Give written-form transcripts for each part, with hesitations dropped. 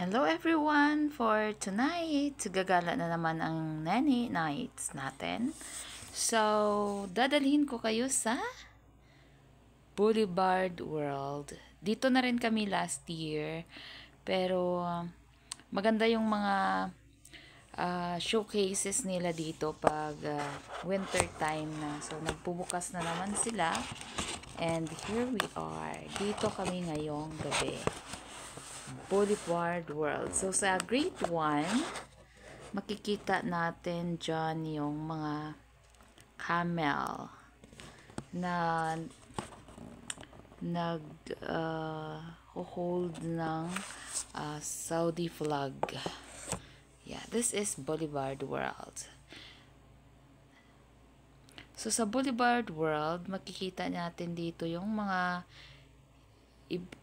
Hello everyone! For tonight, gagala na naman ang Nanny Nights natin. So, dadalhin ko kayo sa Boulevard World. Dito na rin kami last year. Pero, maganda yung mga showcases nila dito pag winter time na. So, nagpubukas na naman sila. And here we are. Dito kami ngayong gabi. Boulevard World. So, sa grade 1, makikita natin dyan yung mga camel na hold ng Saudi flag. Yeah, this is Boulevard World. So, sa Boulevard World, makikita natin dito yung mga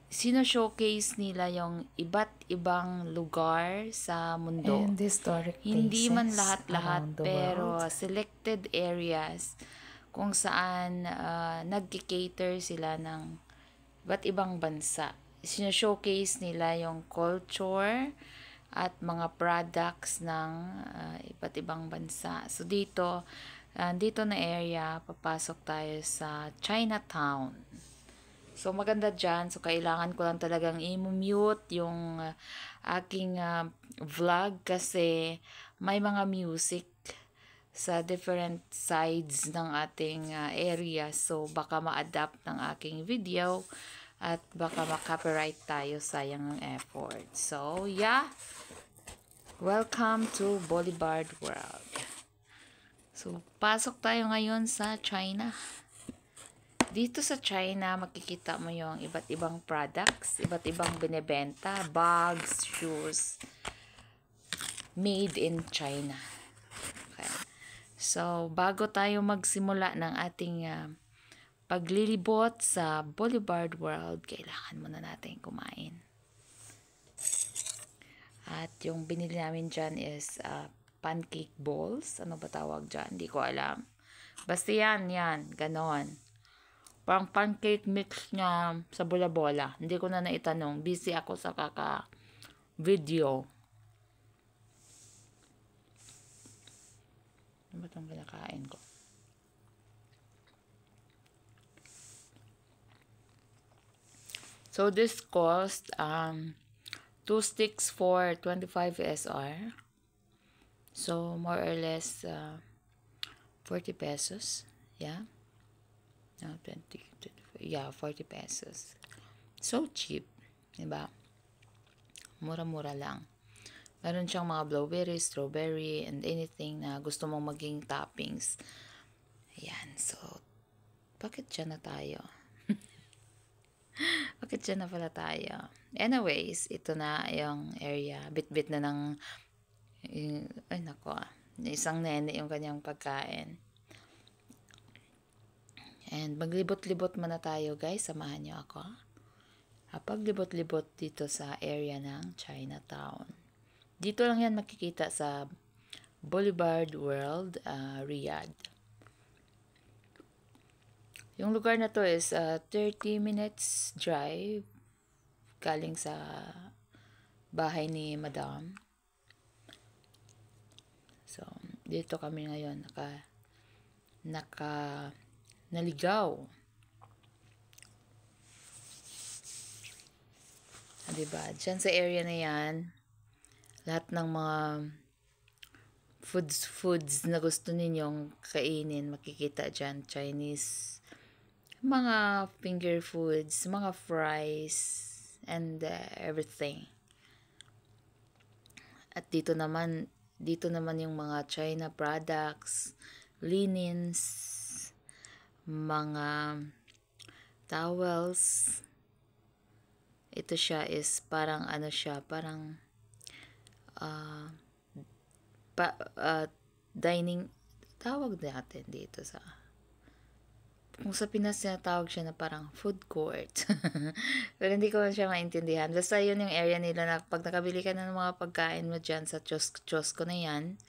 sino-showcase nila yung iba't ibang lugar sa mundo. And historic Hindi man places lahat-lahat, around the pero world. selected areas kung saan nagki-cater sila ng iba't ibang bansa. Sino-showcase nila yung culture at mga products ng iba't ibang bansa. So dito na area, papasok tayo sa Chinatown. So, maganda dyan. So, kailangan ko lang talagang i-mute yung aking vlog kasi may mga music sa different sides ng ating area. So, baka ma-adapt ng aking video at baka ma-copyright tayo. Sayang ang effort. So, yeah. Welcome to Boulevard World. So, pasok tayo ngayon sa China. Dito sa China, makikita mo yung iba't ibang products, iba't ibang binebenta, bags, shoes, made in China. Okay. So, bago tayo magsimula ng ating paglilibot sa Boulevard World, kailangan muna natin kumain. At yung binili namin dyan is pancake balls. Ano ba tawag dyan? Hindi ko alam. Basta yan, ganon. Parang pancake mix niya sa bola-bola. Hindi ko na naitanong. Busy ako sa kaka-video. Ano ba itong kinakain ko? So, this cost 2 sticks for 25 SR. So, more or less 40 pesos. Yeah. No, 20, yeah, 40 pesos. So cheap, diba? Mura-mura lang. Meron siyang mga blueberry, strawberry, and anything na gusto mong maging toppings. Ayan, so, bakit dyan na tayo? Bakit dyan na pala tayo? Anyways, ito na yung area. Bit-bit na ng, ay nako, isang nene yung kanyang pagkain. And maglibot-libot muna tayo guys, samahan nyo ako. Paglibot-libot dito sa area ng Chinatown. Dito lang yan makikita sa Boulevard World, Riyadh. Yung lugar na to is 30 minutes drive galing sa bahay ni Madam. So, dito kami ngayon naligaw. Diba? Diyan sa area na yan, lahat ng mga foods na gusto ninyong kainin, makikita dyan. Chinese, mga finger foods, mga fries, and everything. At dito naman yung mga China products, linens, mga towels. Ito siya is parang ano siya, parang dining, tawag natin dito sa, kung sa Pinas na tawag siya na parang food court. Pero hindi ko siya maintindihan. Basta yun yung area nila na pag nakabili ka na ng mga pagkain mo dyan sa kiosk na yan,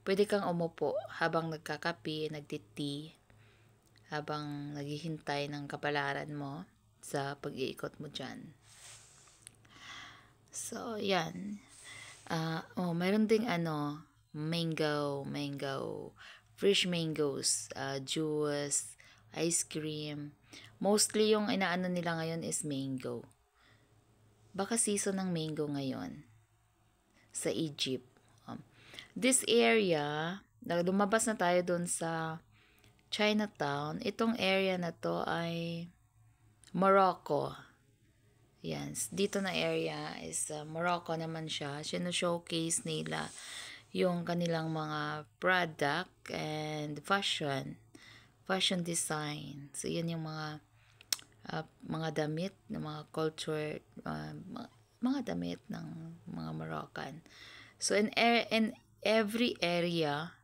pwede kang umupo habang nagkakape, nagtiti, habang naghihintay ng kapalaran mo sa pag-iikot mo dyan. So, yan. Mayroon ding mango, fresh mangoes, juice, ice cream. Mostly yung inaano nila ngayon is mango. Baka season ng mango ngayon sa Egypt. This area, lumabas na tayo doon sa Chinatown. Itong area na to ay Morocco. Yan. Dito na area is Morocco naman siya. Sino-showcase nila yung kanilang mga product and fashion design. So, yan yung mga damit ng mga culture, mga damit ng mga Moroccan. So, in every area,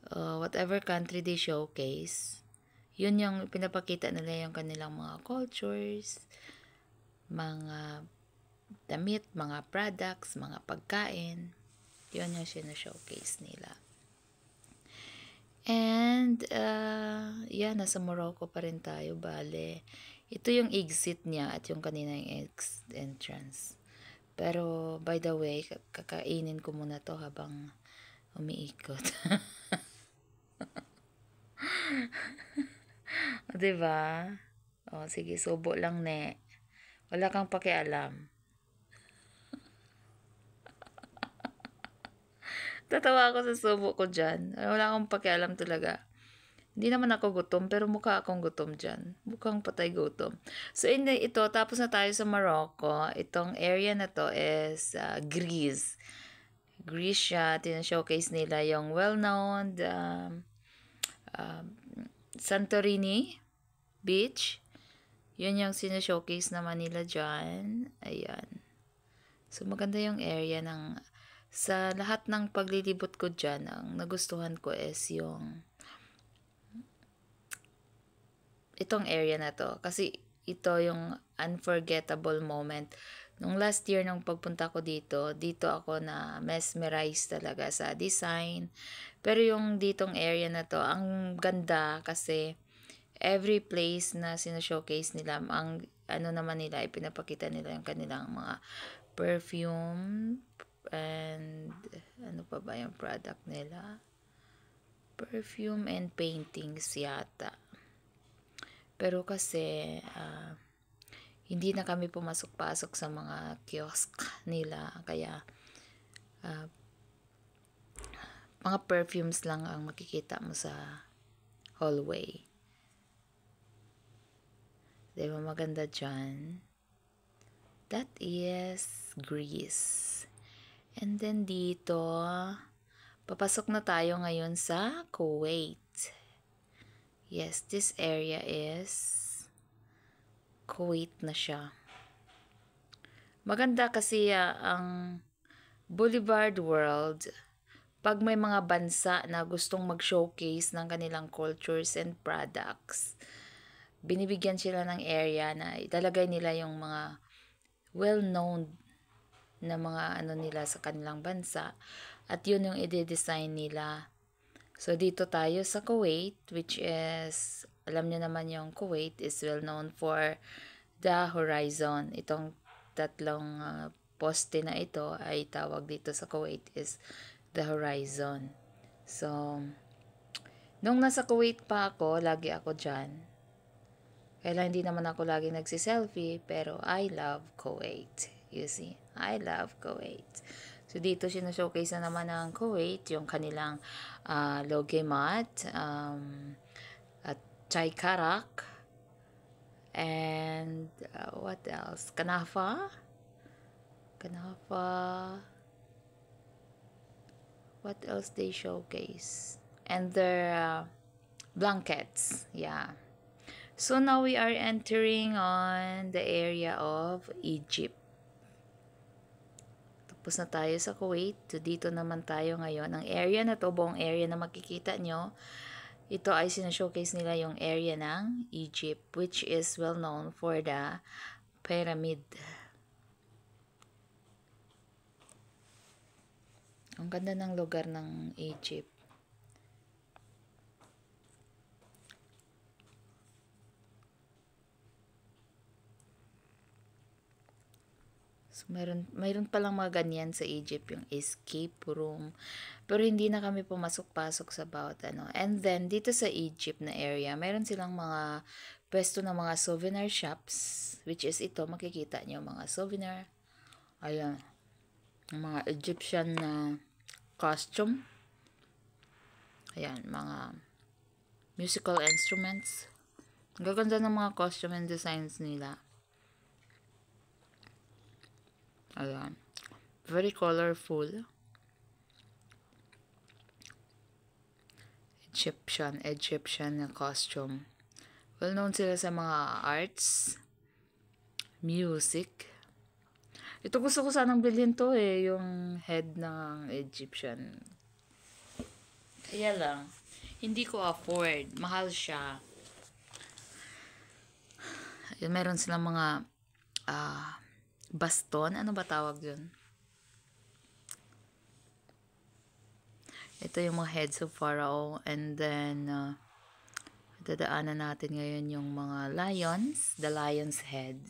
whatever country they showcase, yun yung pinapakita nila yung kanilang mga cultures, mga damit, mga products, mga pagkain. Yun yung sino-showcase nila. And, nasa Morocco pa rin tayo, bale. Ito yung exit niya at yung kanina yung entrance. Pero, by the way, kakainin ko muna to habang umiikot. Diba? Sige, subo lang, ne. Wala kang pakialam. Tatawa ako sa subo ko dyan. Wala akong pakialam talaga. Hindi naman ako gutom, pero mukha akong gutom dyan. Mukhang patay gutom. So, ito, tapos na tayo sa Morocco. Itong area na to is Greece. Greece siya. Tina-showcase nila yung well-known Santorini Beach. Yun yung sinashowcase naman nila dyan. Ayan. So, maganda yung area ng... Sa lahat ng paglilibot ko dyan, ang nagustuhan ko is yung itong area na to. Kasi ito yung unforgettable moment. Nung last year nung pagpunta ko dito ako na mesmerize talaga sa design. Pero yung ditong area na to, ang ganda kasi every place na sinashowcase nila, ang ano naman nila, ipinapakita nila yung kanilang mga perfume and ano pa ba yung product nila? Perfume and paintings yata. Pero kasi hindi na kami pumasok-pasok sa mga kiosk nila, kaya mga perfumes lang ang makikita mo sa hallway. Diba maganda dyan? That is Greece. And then dito, papasok na tayo ngayon sa Kuwait. Yes, this area is Kuwait na siya. Maganda kasi ang Boulevard World, pag may mga bansa na gustong mag-showcase ng kanilang cultures and products, binibigyan sila ng area na ilalagay nila yung mga well-known na mga ano nila sa kanilang bansa, at yun yung i-design nila. So dito tayo sa Kuwait, which is, alam niyo naman yung Kuwait is well known for the horizon. Itong tatlong poste na ito ay tawag dito sa Kuwait is the horizon. So nung nasa Kuwait pa ako, lagi ako dyan. Kaya hindi naman ako lagi nagsiselfie, pero I love Kuwait. You see, I love Kuwait. So, dito sinashowcase na naman ng Kuwait, yung kanilang logemat, at chai karak, and what else? Kanafa. What else they showcase? And their blankets. Yeah. So now we are entering on the area of Egypt. Tapos na tayo sa Kuwait. So dito naman tayo ngayon. Ang area na to, buong area na makikita nyo, ito ay sinashowcase nila yung area ng Egypt, which is well known for the pyramid. Ang ganda ng lugar ng Egypt. So, mayroon palang mga ganyan sa Egypt, yung escape room. Pero hindi na kami pumasok-pasok sa bawat ano. And then, dito sa Egypt na area, mayroon silang mga pwesto ng mga souvenir shops, which is ito, makikita nyo mga souvenir. Ayan, mga Egyptian na costume. Ayan, mga musical instruments. Ang gaganda ng mga costume and designs nila. Ayan. Very colorful. Egyptian na costume. Well known sila sa mga arts, music. Ito gusto ko sanang bilhin to yung head ng Egyptian. Kaya lang, hindi ko afford. Mahal siya. Ayun, meron silang mga baston. Ano ba tawag yun? Ito yung mga heads of Pharaoh. And then, dadaanan natin ngayon yung mga lions. The lion's head.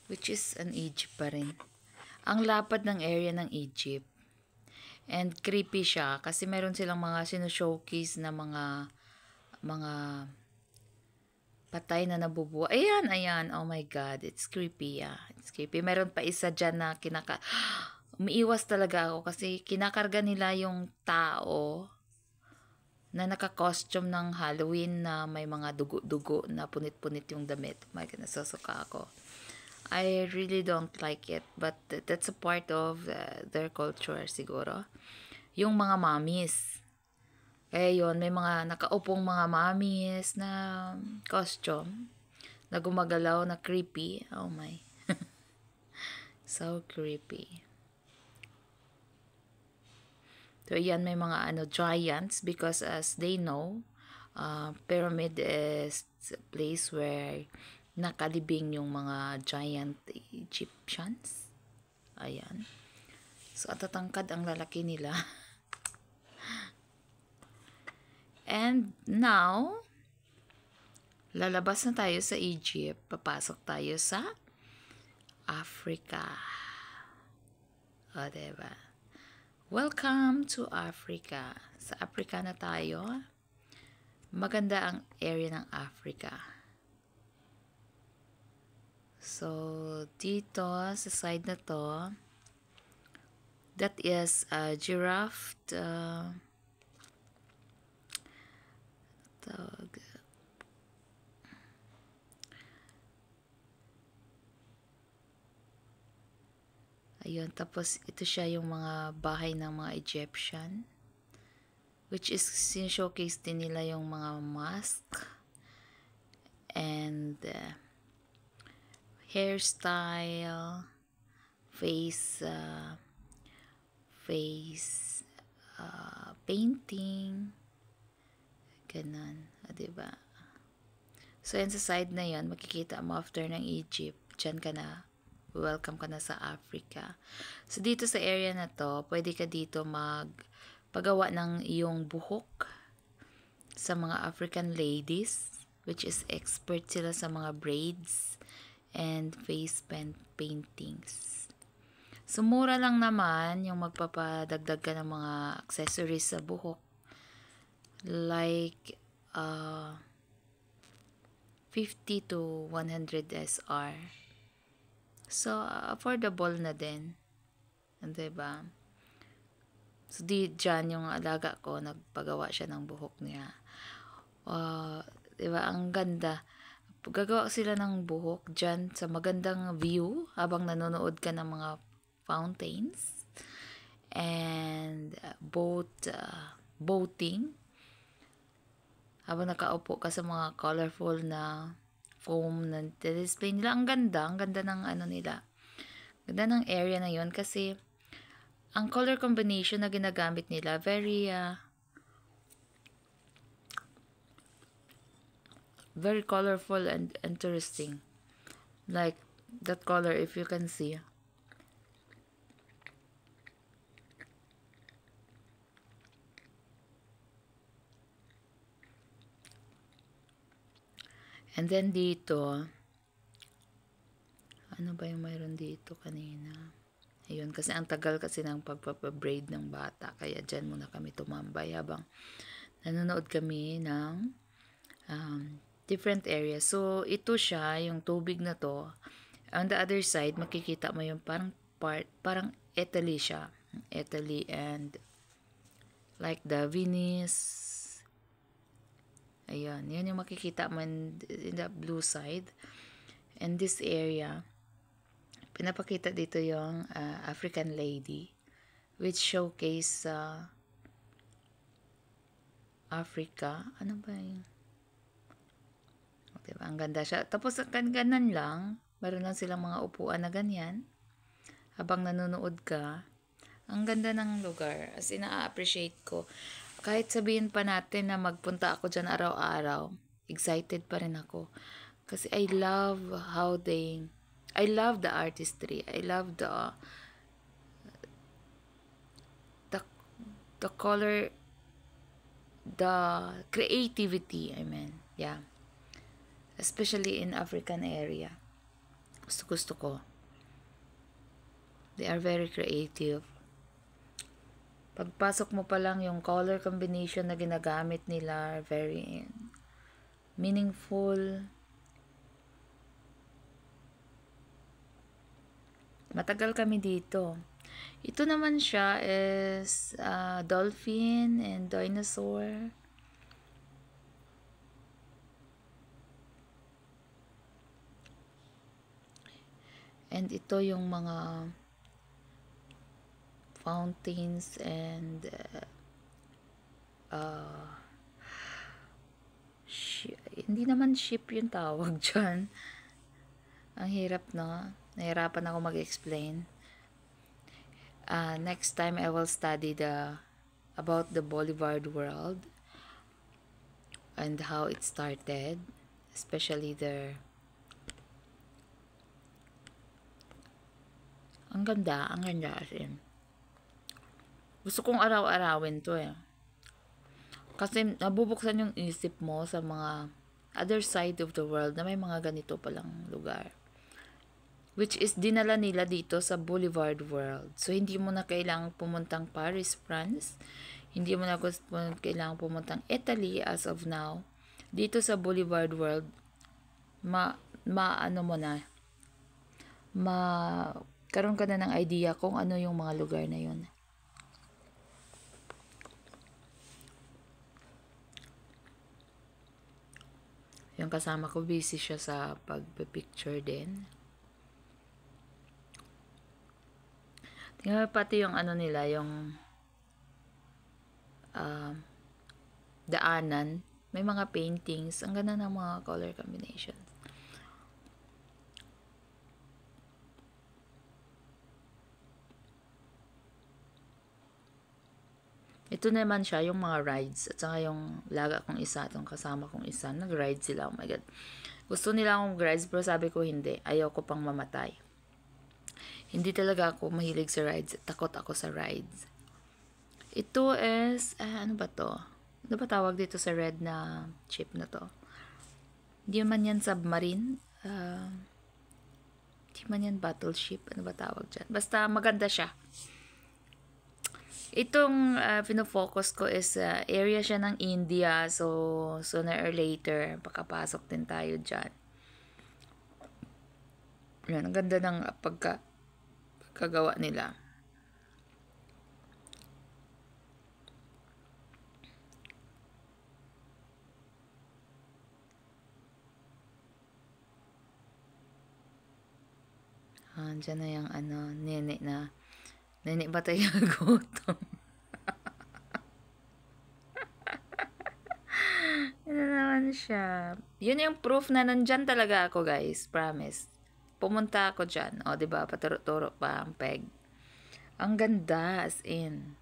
Which is an Egypt pa rin. Ang lapad ng area ng Egypt. And creepy siya. Kasi meron silang mga sino-showcase na mga patay na nabubuhay. Ayan. Oh my God. It's creepy, It's creepy. Meron pa isa dyan na umiiwas talaga ako kasi kinakarga nila yung tao na naka-costume ng Halloween na may mga dugo-dugo na punit-punit yung damit. My God, nasusuka ako. I really don't like it, but that's a part of their culture siguro. Yung mga mommies. Kaya yun, may mga nakaupong mga mommies na costume na gumagalaw na creepy. Oh my. So creepy. So, yan may mga giants because as they know, pyramid is a place where nakalibing yung mga giant Egyptians. Ayan. So, at tatangkad ang lalaki nila. And now, lalabas na tayo sa Egypt. Papasok tayo sa Africa. O, diba? Welcome to Africa. Sa Africa na tayo. Maganda ang area ng Africa. So, dito sa side na to, that is a giraffe. Ayun, tapos ito siya yung mga bahay ng mga Egyptian. Which is, sin-showcase din nila yung mga mask. And hairstyle. Face painting. Ganon. Diba? So, yan sa side na yan, makikita mo after ng Egypt. Diyan ka na. Welcome ka na sa Africa. So, dito sa area na to, pwede ka dito magpagawa ng iyong buhok sa mga African ladies, which is expert sila sa mga braids and face paintings. So, mura lang naman yung magpapadagdag ka ng mga accessories sa buhok. Like, 50 to 100 SR. So, affordable na din. Diba? So, dyan yung alaga ko, nagpagawa siya ng buhok niya. Diba? Ang ganda. Gagawa sila ng buhok dyan sa magandang view habang nanonood ka ng mga fountains. And boating. Habang nakaupo ka sa mga colorful na foam na display nila. Ang ganda ng nila. Ganda ng area na yon kasi ang color combination na ginagamit nila very colorful and interesting. Like that color, if you can see. And then dito, Ano ba yung mayroon dito kanina? Ayun, kasi ang tagal kasi ng pagpapabraid ng bata. Kaya dyan muna kami tumambay habang nanonood kami ng different areas. So, ito siya, yung tubig na to. On the other side, makikita mo yung parang Italy siya. Italy and like the Venice. Ayan, yan yung makikita mo in the blue side. And this area, pinapakita dito yung African lady which showcase Africa. Ano ba yun? Diba? Ang ganda siya. Tapos ganan lang, meron lang silang mga upuan na ganyan habang nanonood ka. Ang ganda ng lugar. As in, na-appreciate ko. Kahit sabihin pa natin na magpunta ako dyan araw-araw, excited pa rin ako. Kasi I love the artistry. I love the color, the creativity, I mean. Yeah. Especially in African area. Gusto ko. They are very creative. Pagpasok mo pa lang yung color combination na ginagamit nila, very meaningful. Matagal kami dito. Ito naman siya is dolphin and dinosaur. And ito yung mga fountains and hindi naman ship yung tawag dyan. Ang hirap, no? Nahirapan ako mag-explain. Next time I will study about the Boulevard world and how it started, especially ang ganda as in. Gusto kong araw-arawin to eh. Kasi nabubuksan yung isip mo sa mga other side of the world na may mga ganito palang lugar. Which is dinala nila dito sa Boulevard World. So, hindi mo na kailangang pumuntang Paris, France. Hindi mo na kailangang pumuntang Italy as of now. Dito sa Boulevard World, karoon ka na ng idea kung ano yung mga lugar na yun. Yung kasama ko, busy siya sa pag-picture din. Tingnan pati yung ano nila, yung daanan. May mga paintings. Ang ganda ng mga color combinations. Ito naman siya, yung mga rides. At saka yung laga kong isa, itong kasama kong isa. Nag-ride sila. Oh my God. Gusto nila akong rides, pero sabi ko hindi. Ayaw ko pang mamatay. Hindi talaga ako mahilig sa rides. Takot ako sa rides. Ito is, ano ba to? Ano ba tawag dito sa red na chip na to? Hindi man yan submarine. Hindi man yan battleship. Ano ba tawag dyan? Basta maganda siya. Itong pinofocus ko is area siya ng India. So, sooner or later, pakapasok din tayo dyan. Yan, ang ganda ng pagkagawa nila. Diyan na yung nene ba tayo gutom? Ano naman siya. Yun yung proof na nandyan talaga ako, guys. Promise. Pumunta ako dyan. O, diba? Paturo-turo pa ang peg. Ang ganda, as in.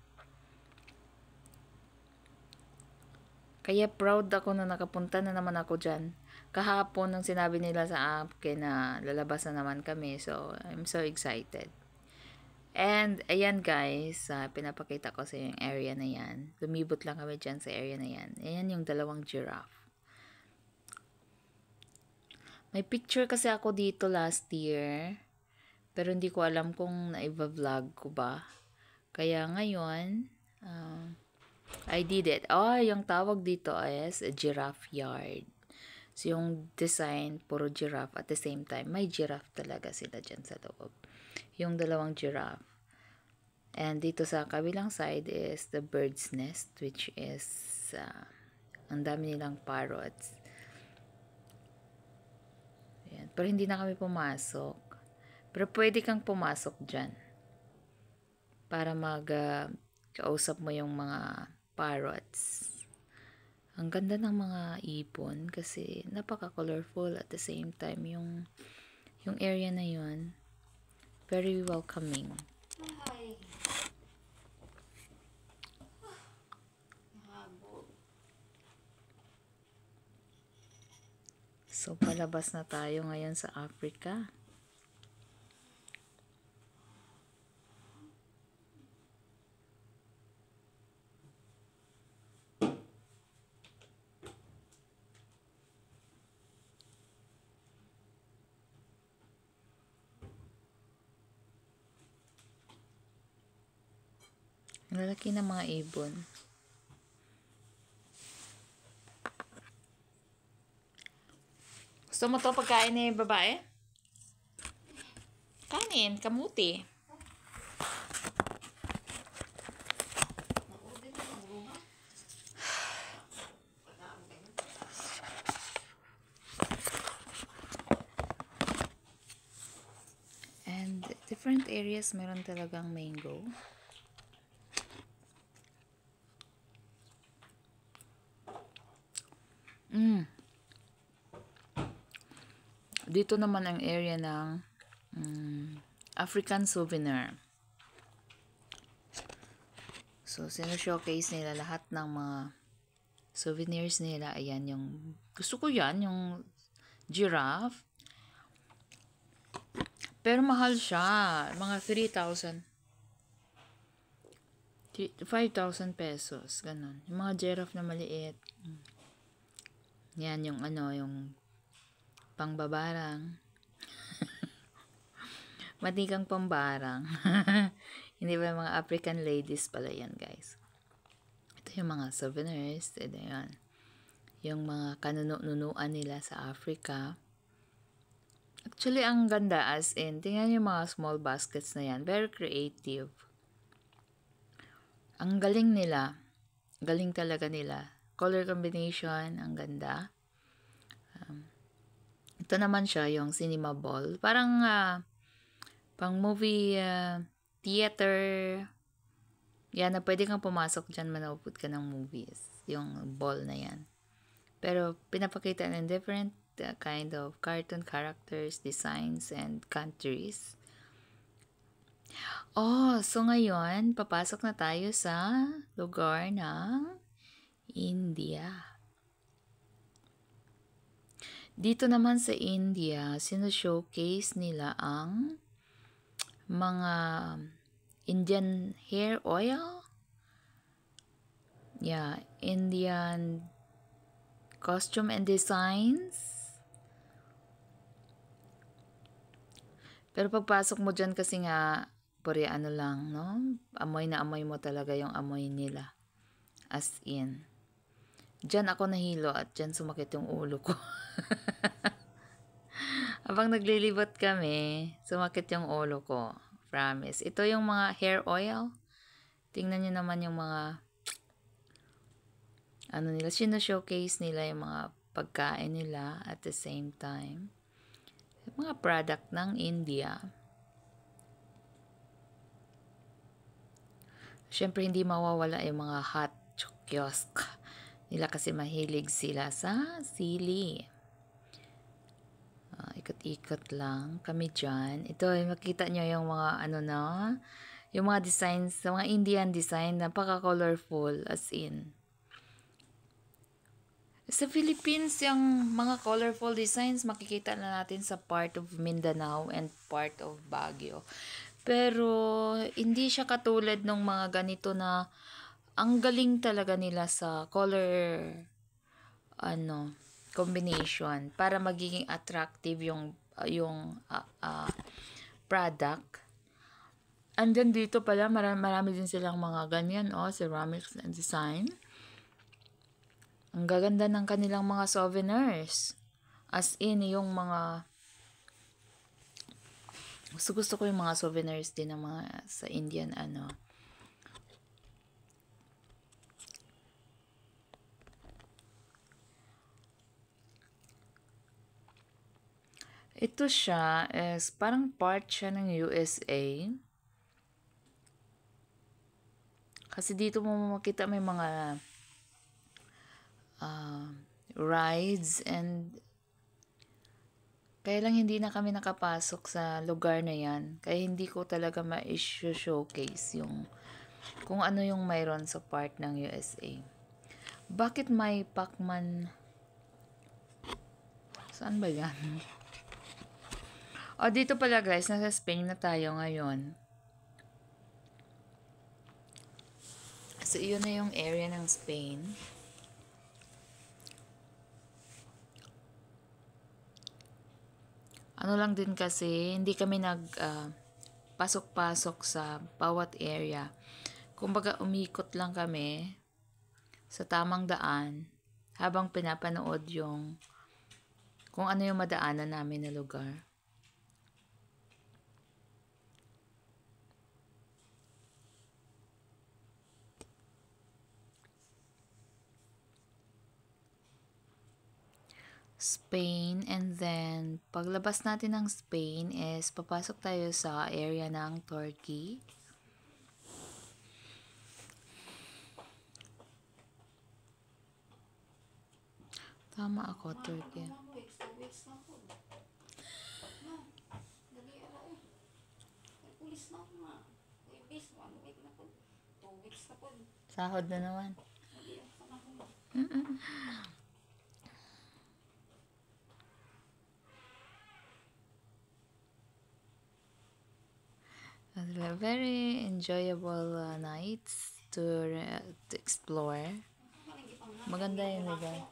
Kaya proud ako na nakapunta na naman ako dyan. Kahapon nung sinabi nila sa akin na lalabas na naman kami. So, I'm so excited. And, ayan guys, pinapakita ko sa yung area na yan. Lumibot lang kami dyan sa area na yan. Ayan yung dalawang giraffe. May picture kasi ako dito last year. Pero hindi ko alam kung naiba-vlog ko ba. Kaya ngayon, I did it. Yung tawag dito is a giraffe yard. So, yung design, puro giraffe. At the same time, may giraffe talaga sila dyan sa loob. Yung dalawang giraffe. And dito sa kabilang side is the bird's nest, which is, ang dami nilang parrots. Ayan. Pero hindi na kami pumasok. Pero pwede kang pumasok dyan. Para kausap mo yung mga parrots. Ang ganda ng mga ibon kasi napaka-colorful at the same time yung area na yun very welcoming. So palabas na tayo ngayon sa Africa. Ang lalaki ng mga ibon. Gusto mo to pagkain ni babae? Kanin, kamuti. And different areas meron talagang mango. Dito naman ang area ng African souvenir. So, sino-showcase nila lahat ng mga souvenirs nila. Ayan yung, gusto ko yan, yung giraffe. Pero mahal siya. Mga 3,000. 5,000 pesos. Ganon. Yung mga giraffe na maliit. Yan yung yung pangbabarang. Matikang pambarang. Hindi ba mga African ladies pala yan, guys. Ito yung mga souvenirs. Ito yan. Yung mga kanunuan nila sa Africa. Actually, ang ganda as in, tingnan yung mga small baskets na yan. Very creative. Ang galing nila. Galing talaga nila. Color combination, ang ganda. Ito naman siya, yung cinema ball. Parang pang movie theater. Yan, na pwede kang pumasok dyan, manood ka ng movies. Yung ball na yan. Pero pinapakita ng different kind of cartoon characters, designs, and countries. So ngayon, papasok na tayo sa lugar ng India. Dito naman sa India, sino-showcase nila ang mga Indian hair oil. Yeah, Indian costume and designs. Pero pagpasok mo dyan kasi nga, lang, no? Amoy na amoy mo talaga yung amoy nila. As in. Dyan ako nahilo at dyan sumakit yung ulo ko. Habang naglilibot kami, sumakit yung ulo ko. Promise. Ito yung mga hair oil. Tingnan nyo naman yung mga nila, showcase nila yung mga pagkain nila at the same time. Mga product ng India. Siyempre, hindi mawawala yung mga hot kiosk nila kasi mahilig sila sa sili. Ikot-ikot lang kami dyan. Ito, makita nyo yung mga yung mga designs, mga Indian design, napaka-colorful as in. Sa Philippines, yung mga colorful designs, makikita na natin sa part of Mindanao and part of Baguio. Pero, hindi siya katulad ng mga ganito na ang galing talaga nila sa color combination para magiging attractive yung product. And then dito pala, marami din silang mga ganyan, ceramics and design. Ang gaganda ng kanilang mga souvenirs. As in, yung mga... Gusto ko yung mga souvenirs din ng mga sa Indian, Ito siya is parang part siya ng USA. Kasi dito mo makita may mga rides and kaya lang hindi na kami nakapasok sa lugar na yan. Kaya hindi ko talaga ma-showcase yung kung ano yung mayroon sa part ng USA. Bakit may Pacman? Saan ba yan? Dito pala guys, nasa Spain na tayo ngayon. So, yun na yung area ng Spain. Ano lang din kasi, hindi kami pasok-pasok sa bawat area. Kumbaga, umikot lang kami sa tamang daan habang pinapanood yung kung ano yung madaanan namin na lugar. Spain, and then paglabas natin ng Spain is papasok tayo sa area ng Turkey. Tama ako, Turkey. Sahod na naman. Very enjoyable nights to explore. Maganda yung lugar.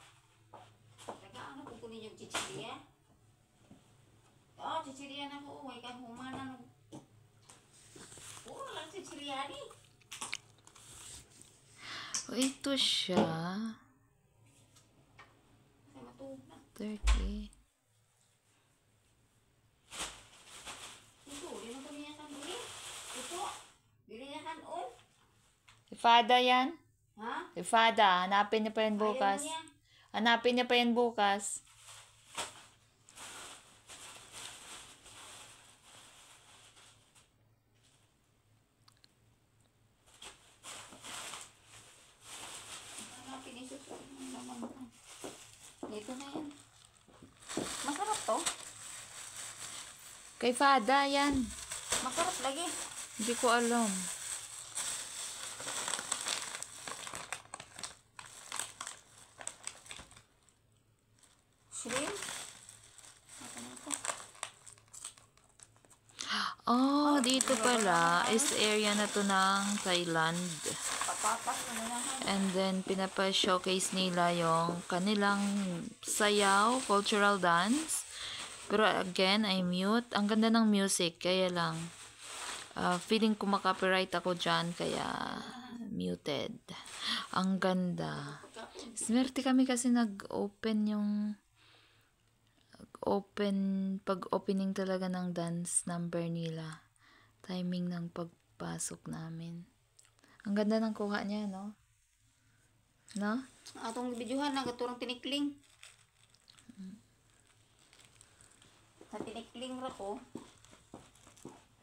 Chichiriya na ko, may kahumana no. Puro lang chichiriya ni. Ito siya. Turkey. Ito, di na ko niya kan duli. Ito, dili niya kan on. Ifada yan? Ha? Ifada, hanapin niya pa yan bukas. Hanapin niya pa yan bukas. Ito na yan. Masarap to. Kay Fada yan. Masarap lagi. Hindi ko alam. Shrimp. Dito pala is area na to ng Thailand. Papapas na lang. And then, pinapa-showcase nila yung kanilang sayaw, cultural dance. Pero again, I mute. Ang ganda ng music, kaya lang. Feeling ko makapiright ako dyan, kaya muted. Ang ganda. Smerte kami kasi pag-opening talaga ng dance number nila. Timing ng pagpasok namin. Ang ganda ng kuha niya, no? No? Atong videohan na gaturang tinikling. Sa tinikling ra ko.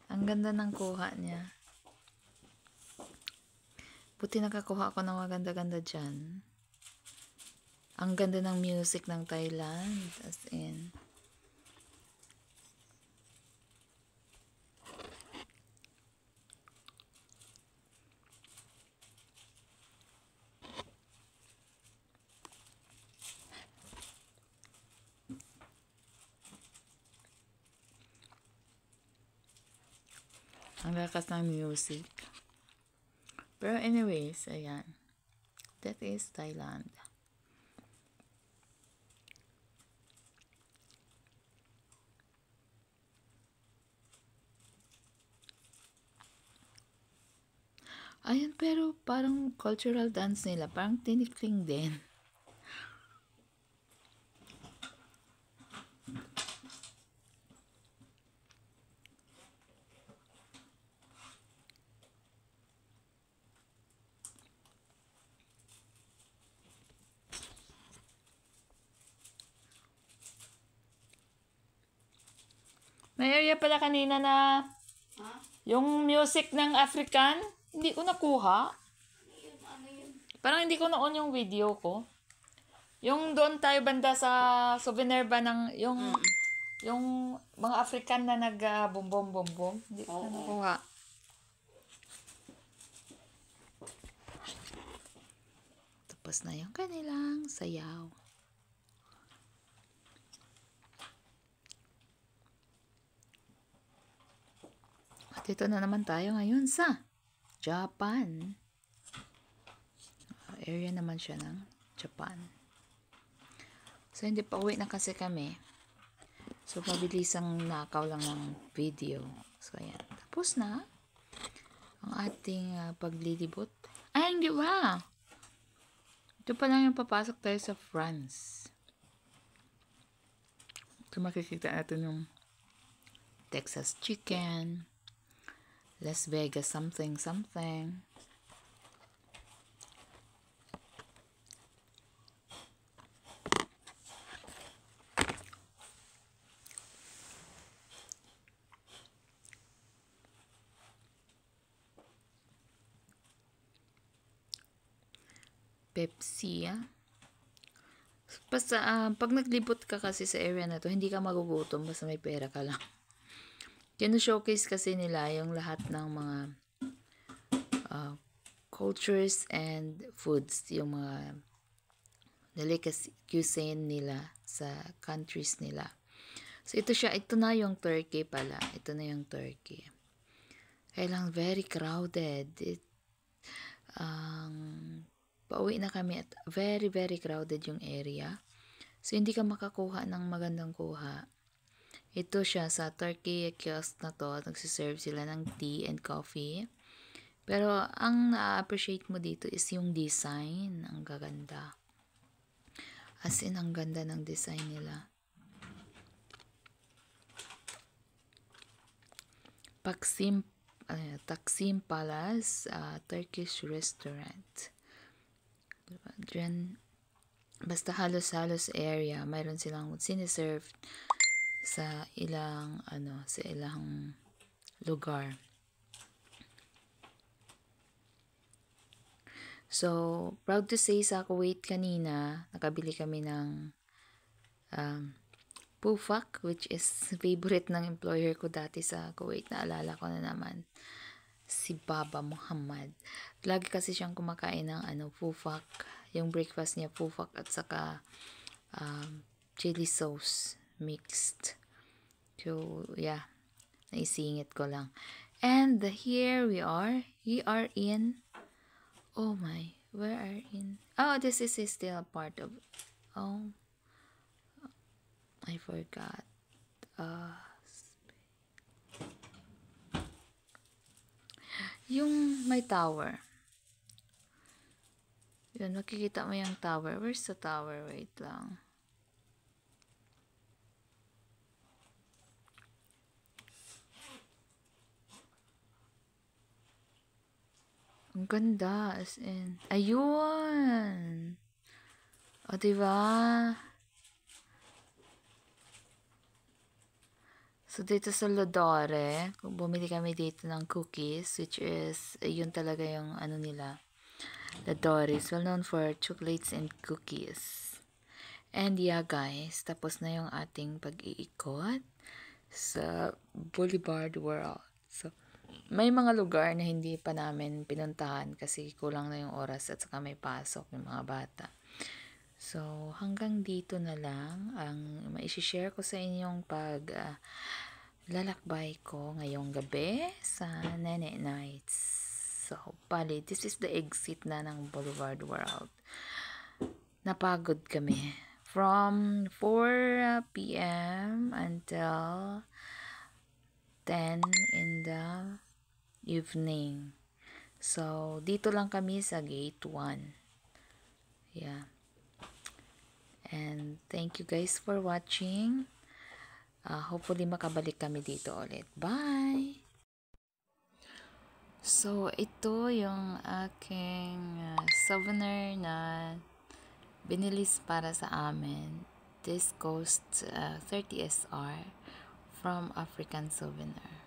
Ang ganda ng kuha niya. Buti nakakuha ako ng maganda-ganda dyan. Ang ganda ng music ng Thailand. As in. Ang lakas ng music. Pero anyways, ayan. That is Thailand. Ayun, pero parang cultural dance nila, parang tinikling din. May area pala kanina na Ha? yung music ng African, hindi ko nakuha. Yun, ano yun? Parang hindi ko na-on yung video ko. Yung doon tayo banda sa souvenir ba ng yung mga African na nag bum bum bum bum. Hindi ko na Oo. nakuha. Tapos na yung kanilang sayaw. At ito na naman tayo ngayon sa Japan. Area naman siya ng Japan. So, hindi pa uwi na kasi kami. So, mabilisang nakaw lang ng video. So, ayan. Tapos na ang ating paglilibot. Ay, hindi ba? Ito pa lang yung papasok tayo sa France. Ito makikita natin yung Texas chicken, Las Vegas something something. Pepsi, Basta, pag naglibot ka kasi sa area na to, hindi ka magugutom basta may pera ka lang. Kino-showcase kasi nila yung lahat ng mga cultures and foods, yung mga delicacy cuisine nila sa countries nila. So, ito na yung Turkey pala. Ito na yung Turkey. Kaya lang, very crowded. Pauwi na kami at very, very crowded yung area. So, hindi ka makakuha ng magandang kuha. Ito siya sa Turkey kiosk na to. Nagsiserve sila ng tea and coffee. Pero, ang na-appreciate mo dito is yung design. Ang gaganda. As in, ang ganda ng design nila. Taksim Palace, Turkish restaurant. Diyan, basta halos-halos area, mayroon silang siniserve sa ilang lugar. So, proud to say sa Kuwait kanina, nakabili kami ng pufak, which is favorite ng employer ko dati sa Kuwait. Naalala ko na naman. Si Baba Muhammad. Lagi kasi siyang kumakain ng pufak. Yung breakfast niya, pufak at saka chili sauce mixed. So, yeah. Naisingit ko lang. And here we are. We are in... Oh my. Where are in... Oh, this is still a part of... Oh. I forgot. Yung may tower. Yun, makikita mo yung tower. Where's the tower? Wait lang. Ang ganda. As in. Ayun! O, diba? So, dito sa Lodore, bumili kami dito ng cookies, which is, yun talaga yung nila. Lodore is well known for chocolates and cookies. And yeah, guys, tapos na yung ating pag-iikot sa Boulevard World. So, may mga lugar na hindi pa namin pinuntahan kasi kulang na yung oras at saka may pasok yung mga bata. So, hanggang dito na lang ang maishishare ko sa inyong lalakbay ko ngayong gabi sa Nene Nights. So, bali, this is the exit na ng Boulevard World. Napagod kami. From 4 p.m. until 10 in the evening. So, dito lang kami sa gate 1. Yeah. And thank you guys for watching. Hopefully makabalik kami dito ulit. Bye! So, ito yung aking souvenir na binilis para sa amin. This costs 30 SR from African Souvenir.